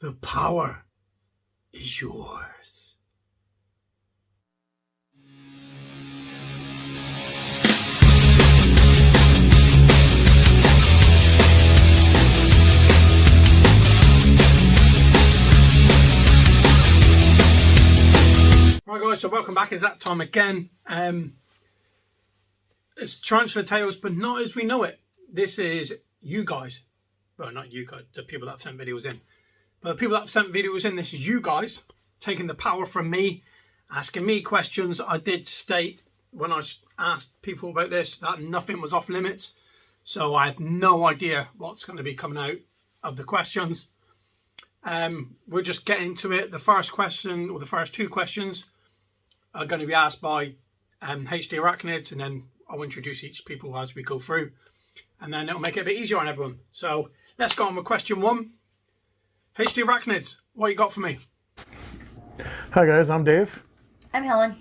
The power is yours. Right guys, so welcome back. It's that time again. It's Tarantula Tales, but not as we know it. This is you guys. Well, not you guys, the people that have sent videos in. But the people that have sent videos in, this is you guys taking the power from me, asking me questions. I did state when I asked people about this that nothing was off limits. So I have no idea what's going to be coming out of the questions. We'll just get into it. The first question, or the first two questions, are going to be asked by HD Arachnids, and then I'll introduce each people as we go through. And then it'll make it a bit easier on everyone. So let's go on with question one. HD Arachnids, what you got for me? Hi guys, I'm Dave. I'm Helen.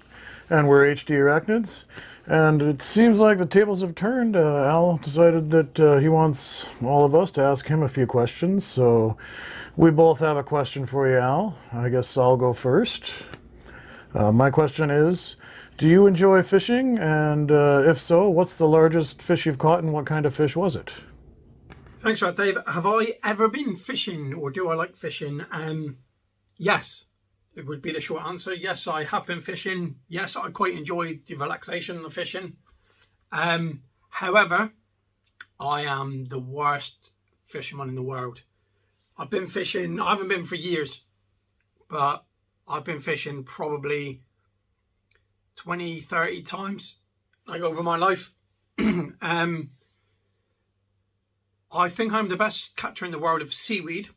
And we're HD Arachnids. And it seems like the tables have turned. Al decided that he wants all of us to ask him a few questions. So we both have a question for you, Al. I guess I'll go first. My question is, do you enjoy fishing? And if so, what's the largest fish you've caught and what kind of fish was it? Thanks for that, Dave. Have I ever been fishing, or do I like fishing? Yes, it would be the short answer. Yes, I have been fishing. Yes, I quite enjoy the relaxation of fishing. However, I am the worst fisherman in the world. I've been fishing, I haven't been for years, but I've been fishing probably 20, 30 times, like over my life. I think I'm the best catcher in the world of seaweed.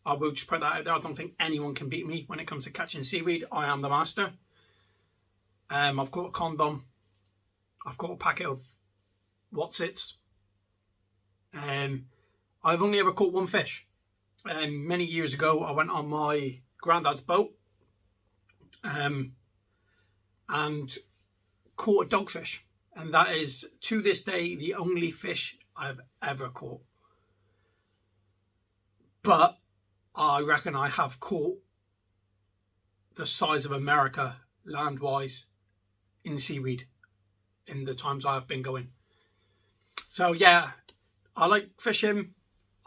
I will just put that out there. I don't think anyone can beat me when it comes to catching seaweed. I am the master. I've caught a condom. I've caught a packet of Watsits. I've only ever caught one fish. Many years ago, I went on my granddad's boat and caught a dogfish. And that is, to this day, the only fish I've ever caught. But I reckon I have caught the size of America land-wise in seaweed in the times I have been going. So yeah, I like fishing.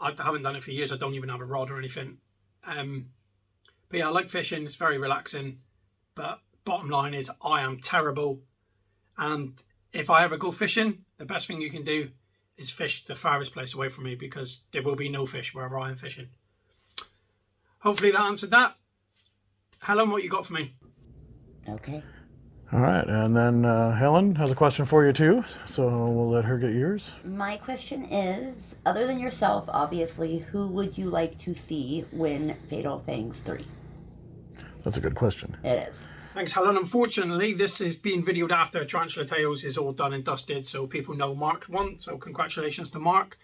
I haven't done it for years. I don't even have a rod or anything. But yeah, I like fishing. It's very relaxing. But bottom line is I am terrible. And if I ever go fishing, the best thing you can do is fish the farthest place away from me, because there will be no fish wherever I am fishing. Hopefully that answered that. Helen, what you got for me? Okay. All right, and then Helen has a question for you too, so we'll let her get yours. My question is, other than yourself, obviously, who would you like to see win Fatal Fangs 3? That's a good question. It is. Thanks, Helen. Unfortunately, this is being videoed after Tarantula Tales is all done and dusted, so people know Mark won. So congratulations to Mark.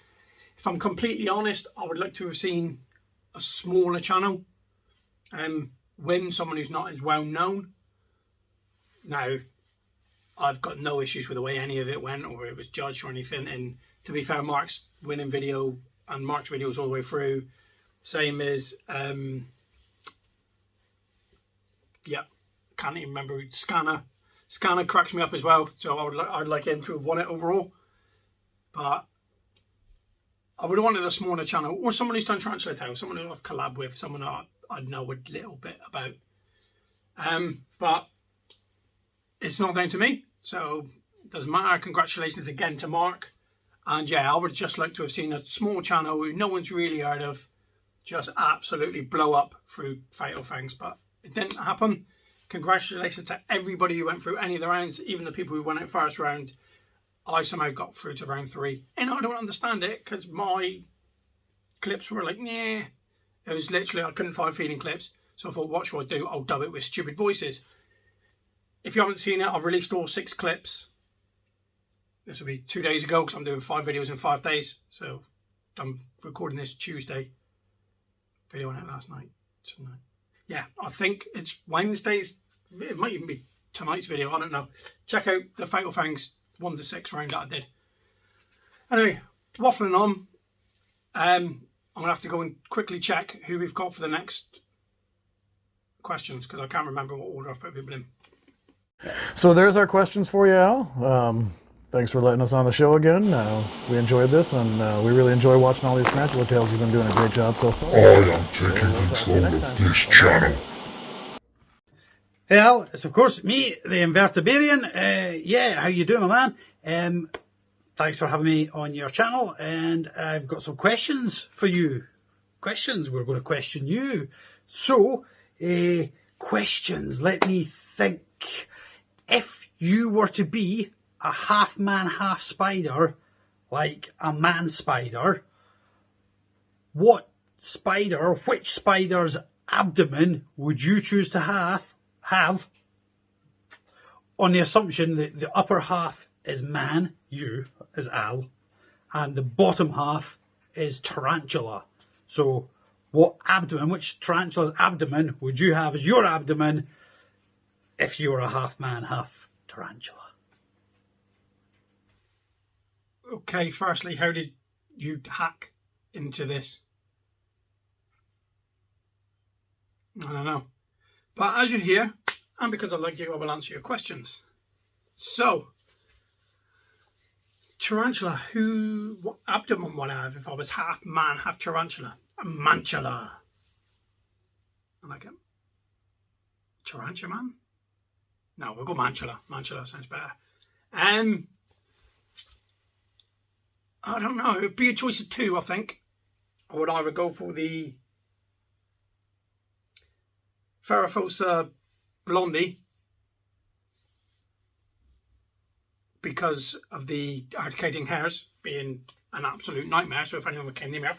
If I'm completely honest, I would like to have seen a smaller channel win, someone who's not as well known. Now, I've got no issues with the way any of it went or it was judged or anything. And to be fair, Mark's winning video and Mark's videos all the way through. Same as, yeah. Can't even remember. Scanner cracks me up as well, so I'd like him to have won it overall. But I would have wanted a smaller channel, or someone who's done Tarantula Tales, someone who I've collabed with, someone I know a little bit about. But it's not down to me, so it doesn't matter. Congratulations again to Mark. And yeah, I would just like to have seen a small channel who no one's really heard of just absolutely blow up through Fatal Fangs, but it didn't happen. Congratulations to everybody who went through any of the rounds, even the people who went out first round. I somehow got through to round 3. And I don't understand it, because my clips were like, nah. It was literally, I couldn't find feeding clips. So I thought, what should I do? I'll dub it with stupid voices. If you haven't seen it, I've released all 6 clips. This will be 2 days ago, because I'm doing 5 videos in 5 days. So I'm recording this Tuesday. Video went out last night. Tonight. Yeah, I think it's Wednesday's. It might even be tonight's video. I don't know. Check out the Fatal Fangs 1 to 6 round that I did. Anyway, waffling on. I'm going to have to go and quickly check who we've got for the next questions, because I can't remember what order I've put people in. So there's our questions for you, Al. Thanks for letting us on the show again. We enjoyed this, and we really enjoy watching all these Tarantula Tales. You've been doing a great job so far. I am taking control of this channel. Hey Al, it's of course me, the Invertibarian. Yeah, how you doing, my man? Thanks for having me on your channel, and I've got some questions for you. Questions, we're going to question you. So, questions, let me think. If you were to be a half man, half spider, like a man spider, which spider's abdomen would you choose to have on the assumption that the upper half is man, you as Al, and the bottom half is tarantula? So which tarantula's abdomen would you have as your abdomen if you were a half man, half tarantula? Okay, firstly, how did you hack into this? I don't know. But as you're here, and because I like you, I will answer your questions. So, tarantula, what abdomen would I have if I was half man, half tarantula? A mantula. I like it. Tarantula man? No, we'll go mantula. Mantula sounds better. I don't know. It would be a choice of two, I think. I would either go for the Farafosa Blondie because of the arcading hairs being an absolute nightmare. So if anyone came near me, I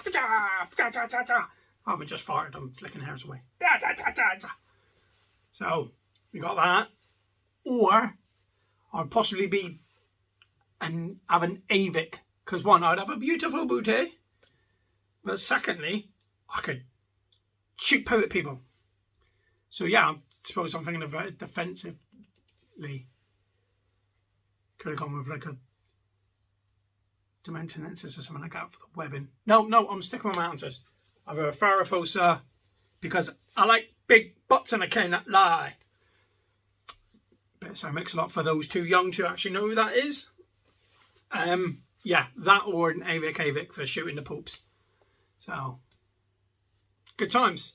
haven't just farted, I'm flicking hairs away. So we got that. Or I'd possibly have an Avic, because one, I'd have a beautiful booty, but secondly, I could shoot pout at people. So yeah, I suppose I'm thinking of it defensively. Could have gone with like a Dementinensis or something like that for the webbing. No, I'm sticking with my answers. I've got a Farafosa because I like big butts and I cannot lie. So mix a lot for those too young to actually know who that is. Yeah, that or an Avic for shooting the poops. So, good times.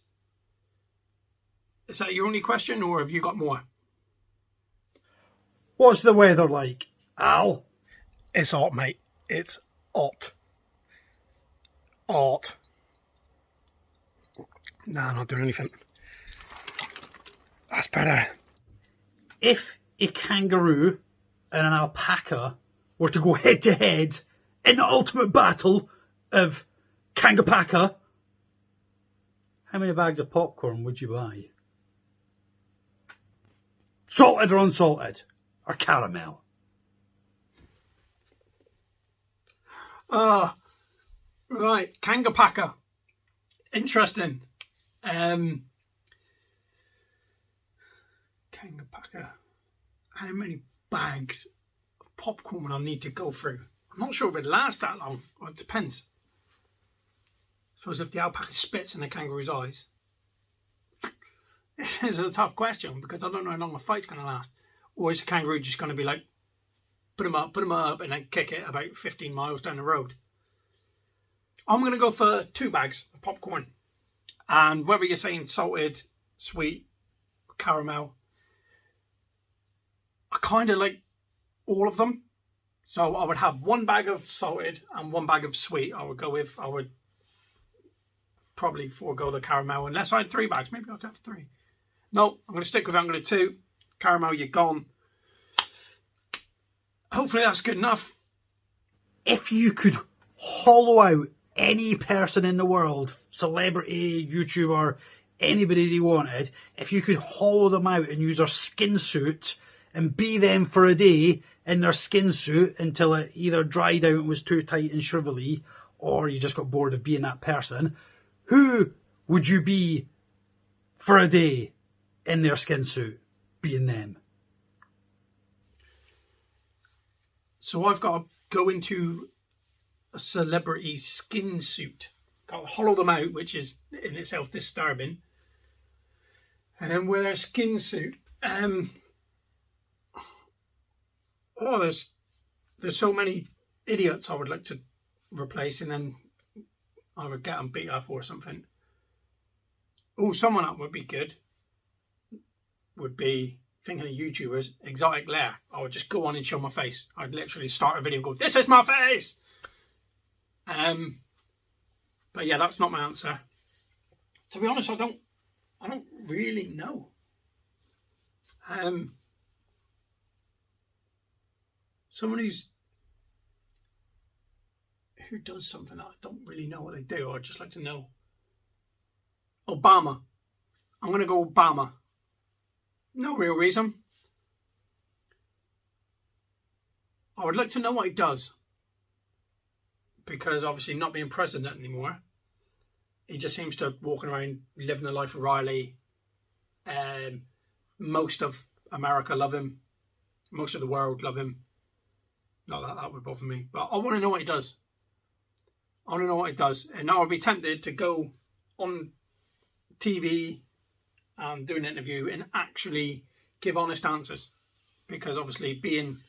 Is that your only question, or have you got more? What's the weather like, Al? It's hot, mate. It's hot. Hot. Nah, not doing anything. That's better. If a kangaroo and an alpaca were to go head to head in the ultimate battle of Kangapaca, how many bags of popcorn would you buy? Salted or unsalted? Or caramel? Right, Kangapaca. Interesting. Kangapaca. How many bags of popcorn will I need to go through? I'm not sure it would last that long. Well, it depends. I suppose if the alpaca spits in the kangaroo's eyes. This is a tough question because I don't know how long the fight's going to last. Or is the kangaroo just going to be like, put him up, and then kick it about 15 miles down the road? I'm going to go for 2 bags of popcorn. And whether you're saying salted, sweet, caramel, I kind of like all of them. So I would have 1 bag of salted and 1 bag of sweet. I would probably forego the caramel unless I had 3 bags. Maybe I'll have 3. No, I'm going to stick with it. I'm going to 2. Caramel, you're gone. Hopefully that's good enough. If you could hollow out any person in the world, celebrity, YouTuber, anybody you wanted, if you could hollow them out and use their skin suit and be them for a day in their skin suit until it either dried out and was too tight and shrivelly, or you just got bored of being that person, who would you be for a day in their skin suit, being them? So I've got to go into a celebrity skin suit. got to hollow them out, which is in itself disturbing, and then wear a skin suit. Oh, there's so many idiots I would like to replace, and then I would get them beat up or something. Oh, someone that would be good would be, thinking of YouTubers, Exotic Lair. I would just go on and show my face. I'd literally start a video and go, "This is my face!" But yeah, that's not my answer. To be honest, I don't really know. Someone who does something that I don't really know what they do, I'd just like to know. Obama. I'm going to go Obama. No real reason. I would like to know what he does. Because obviously not being president anymore, he just seems to walking around living the life of Riley. Most of America love him. Most of the world love him. Not that that would bother me, but I want to know what he does. I want to know what he does, and I would be tempted to go on TV and do an interview and actually give honest answers, because obviously being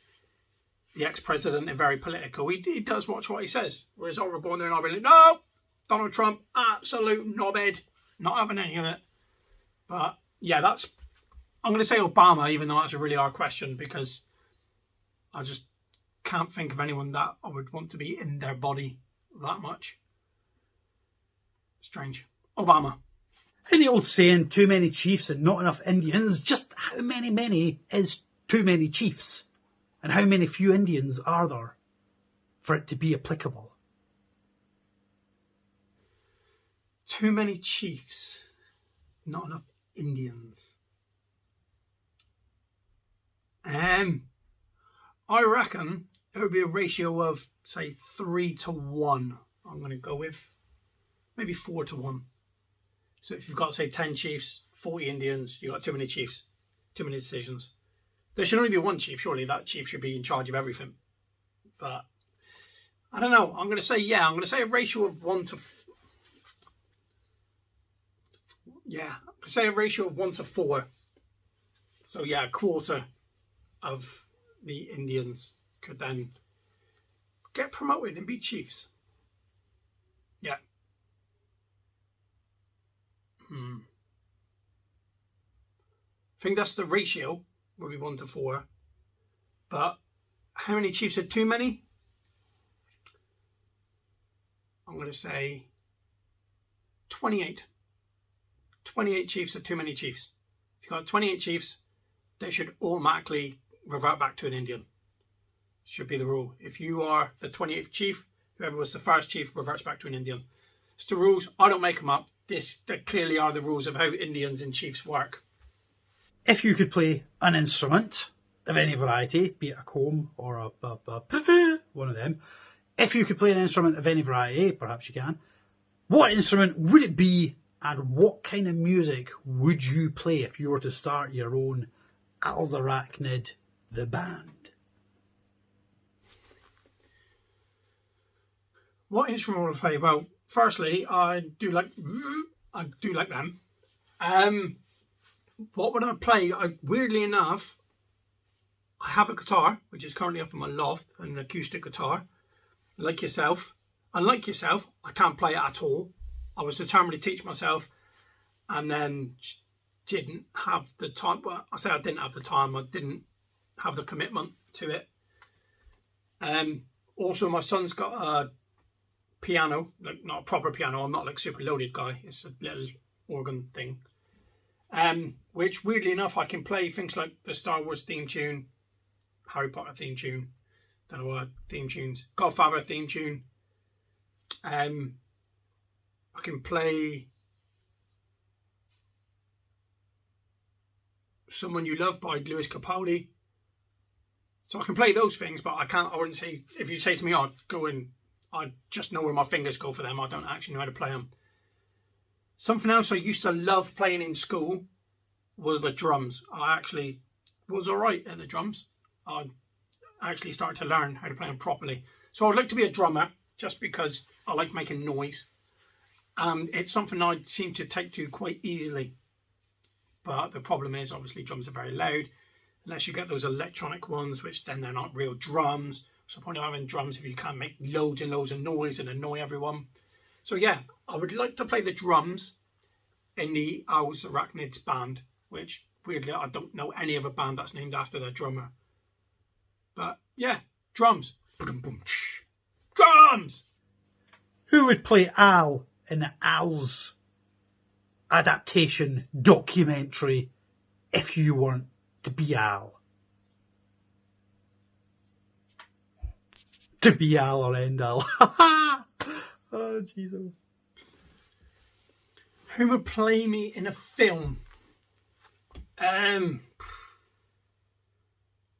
the ex-president and very political, he does watch what he says. Whereas I would go on there and I'd be like, no, Donald Trump, absolute knobhead, not having any of it. But yeah, I'm going to say Obama, even though that's a really hard question, because I just can't think of anyone that I would want to be in their body that much. Strange. Obama. And the old saying, too many chiefs and not enough Indians, just how many is too many chiefs? And how many few Indians are there for it to be applicable? Too many chiefs, not enough Indians. I reckon it would be a ratio of, say, 3 to 1. I'm going to go with maybe 4 to 1. So if you've got, say, 10 chiefs, 40 Indians, you've got too many chiefs, too many decisions. There should only be one chief. Surely that chief should be in charge of everything. But I don't know. I'm going to say, yeah, I'm going to say a ratio of 1 to... Yeah, I'm going to say a ratio of 1 to 4. So yeah, a quarter of the Indians could then get promoted and be chiefs. Yeah. I think that's the ratio, would be 1 to 4. But how many chiefs are too many? I'm going to say 28. 28 chiefs are too many chiefs. If you've got 28 chiefs, they should automatically revert back to an Indian. Should be the rule. If you are the 28th chief, whoever was the first chief reverts back to an Indian. It's the rules. I don't make them up. There clearly are the rules of how Indians and chiefs work. If you could play an instrument of any variety, be it a comb or a one of them, if you could play an instrument of any variety, perhaps you can, what instrument would it be, and what kind of music would you play if you were to start your own Alutnarat the band? What instrument would I play? Well, firstly, I do like them. What would I play? Weirdly enough, I have a guitar, which is currently up in my loft, an acoustic guitar. Like yourself, unlike yourself, I can't play it at all. I was determined to teach myself, and then didn't have the time. Well, I say I didn't have the time. I didn't have the commitment to it. Also, my son's got a piano, like not a proper piano. I'm not like super loaded guy. It's a little organ thing. Which weirdly enough, I can play things like the Star Wars theme tune, Harry Potter theme tune, don't know what theme tunes, Godfather theme tune. I can play Someone You Love by Lewis Capaldi. So I can play those things, but I wouldn't say, if you say to me, I'd go in, I just know where my fingers go for them. I don't actually know how to play them. Something else I used to love playing in school were the drums. I actually was alright at the drums. I actually started to learn how to play them properly. So I'd like to be a drummer, just because I like making noise. And it's something I seem to take to quite easily. But the problem is, obviously, drums are very loud. Unless you get those electronic ones, which then they're not real drums. What's the point of having drums if you can't make loads and loads of noise and annoy everyone? So yeah, I would like to play the drums in the Owls Arachnids band, which weirdly I don't know any other band that's named after their drummer. But yeah, drums. Drums! Who would play Al in the Owls adaptation documentary if you weren't to be Al? To be Al or end Al. Oh, Jesus. Who would play me in a film? That's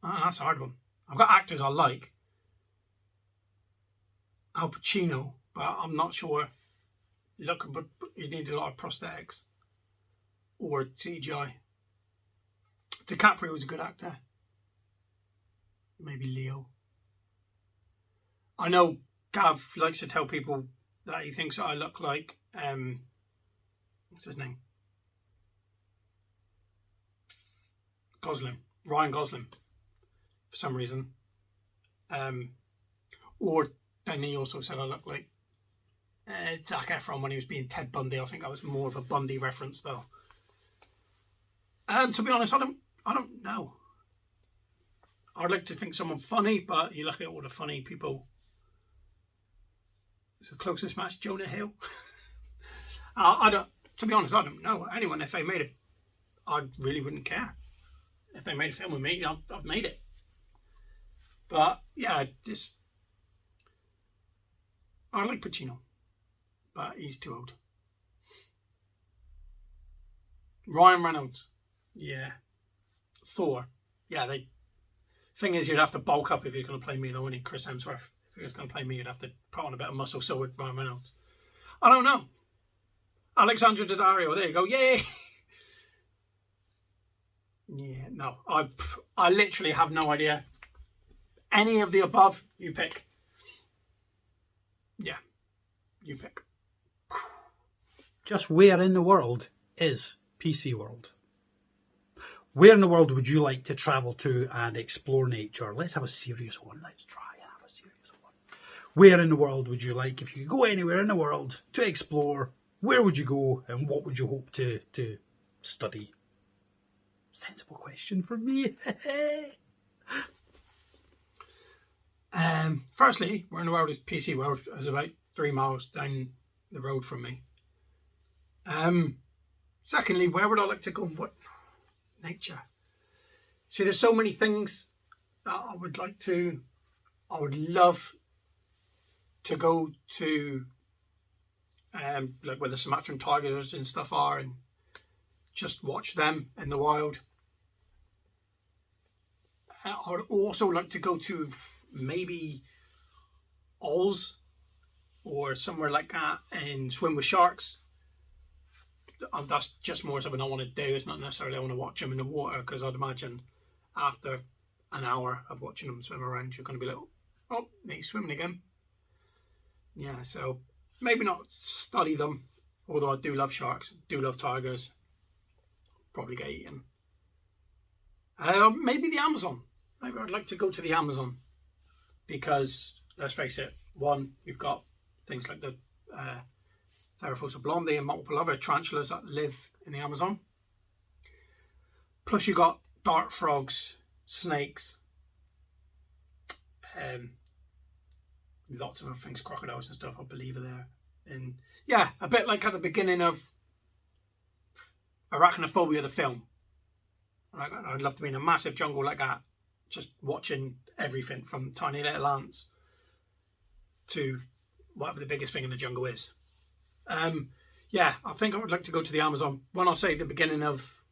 a hard one. I've got actors I like. Al Pacino, but I'm not sure. Look, but you need a lot of prosthetics or CGI. DiCaprio was a good actor. Maybe Leo. I know Gav likes to tell people that he thinks that I look like what's his name? Gosling. Ryan Gosling. For some reason. Or then he also said I look like Zac Efron when he was being Ted Bundy. I think I was more of a Bundy reference though. To be honest, I don't know. I'd like to think someone funny, but you look at all the funny people. It's the closest match, Jonah Hill. To be honest, I don't know anyone. If they made it, I really wouldn't care. If they made a film with me, I've made it. But yeah, I like Pacino, but he's too old. Ryan Reynolds, yeah. Thor, yeah. Thing is, you'd have to bulk up if he's going to play me, though, wouldn't he? Chris Hemsworth. If he was going to play me, you'd have to put on a bit of muscle. So would Ryan Reynolds. I don't know. Alexandra Daddario, there you go. Yay! Yeah, no. I literally have no idea. Any of the above, you pick. Yeah, you pick. Just where in the world is PC World? Where in the world would you like to travel to and explore nature? Let's have a serious one. Let's try and have a serious one. Where in the world would you like, if you could go anywhere in the world to explore, where would you go and what would you hope to study? Sensible question from me. Firstly, where in the world is PC World? It's about 3 miles down the road from me. Secondly, where would I like to go and what? Nature. See, there's so many things that I would love to go to, like where the Sumatran tigers and stuff are, and just watch them in the wild. I would also like to go to maybe Oz or somewhere like that and swim with sharks. That's just more something I want to do. It's not necessarily I want to watch them in the water, because I'd imagine after an hour of watching them swim around, you're going to be like, oh, he's swimming again. Yeah, so maybe not study them, although I do love sharks, do love tigers. Probably get eaten. Maybe the Amazon. Maybe I'd like to go to the Amazon, because let's face it, one, you've got things like the Theraphosa blondie and multiple other tarantulas that live in the Amazon. Plus you got dart frogs, snakes, lots of other things, crocodiles and stuff I believe are there. And yeah, a bit like at the beginning of Arachnophobia, the film. I'd love to be in a massive jungle like that, just watching everything from tiny little ants to whatever the biggest thing in the jungle is. Yeah, I think I would like to go to the Amazon. When I say the beginning of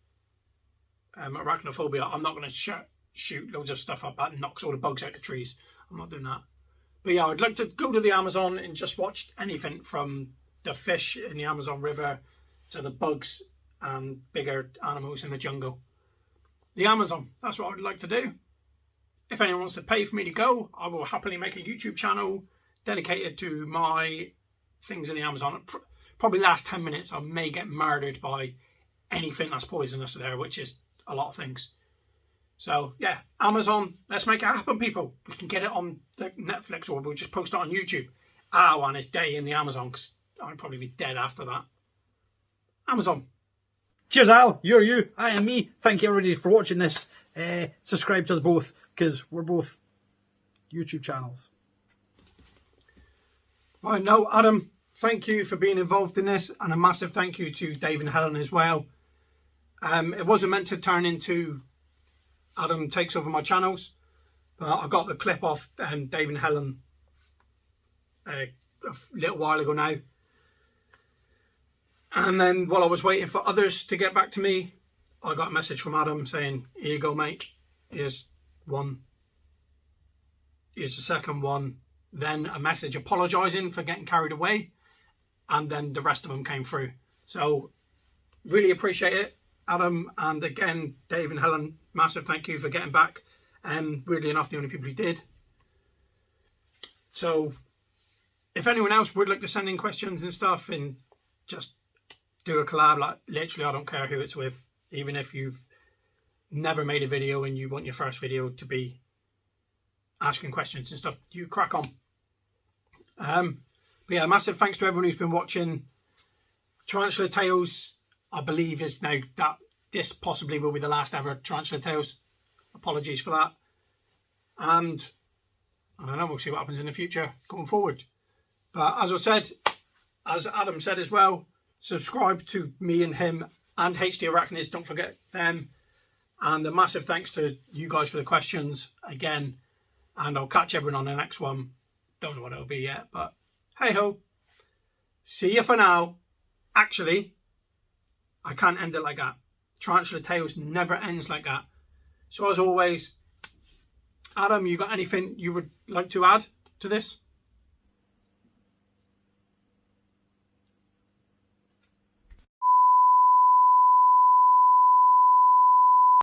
Arachnophobia, I'm not going to shoot loads of stuff up that knocks all the bugs out the trees. I'm not doing that. But yeah, I'd like to go to the Amazon and just watch anything from the fish in the Amazon River to the bugs and bigger animals in the jungle. The Amazon, that's what I would like to do. If anyone wants to pay for me to go, I will happily make a YouTube channel dedicated to my things in the Amazon. probably last 10 minutes I may get murdered by anything that's poisonous there, which is a lot of things. So yeah, Amazon, let's make it happen, people. We can get it on the Netflix, or we'll just post it on YouTube. And it's day in the Amazon, because I'd probably be dead after that. Amazon. Cheers, Al. You're you. I am me. Thank you, everybody, for watching this. Subscribe to us both, because we're both YouTube channels. Right, no, Adam, thank you for being involved in this, and a massive thank you to Dave and Helen as well. It wasn't meant to turn into Adam takes over my channels, but I got the clip off Dave and Helen a little while ago now. And then while I was waiting for others to get back to me, I got a message from Adam saying, here you go, mate. Here's one. Here's the second one. Then a message apologising for getting carried away. And then the rest of them came through. So really appreciate it, Adam. And again, Dave and Helen, massive thank you for getting back. Weirdly enough, the only people who did. So if anyone else would like to send in questions and stuff and just do a collab, like literally I don't care who it's with, even if you've never made a video and you want your first video to be asking questions and stuff, you crack on. But yeah, massive thanks to everyone who's been watching. Tarantula Tales, I believe, is now that this possibly will be the last ever Tarantula Tales. Apologies for that. And I don't know, we'll see what happens in the future going forward. But as I said, as Adam said as well, subscribe to me and him and HD Arachnids, don't forget them. And a massive thanks to you guys for the questions again. And I'll catch everyone on the next one. Don't know what it'll be yet, but hey ho. See you for now. Actually, I can't end it like that. Tarantula Tales never ends like that. So as always, Adam, you got anything you would like to add to this?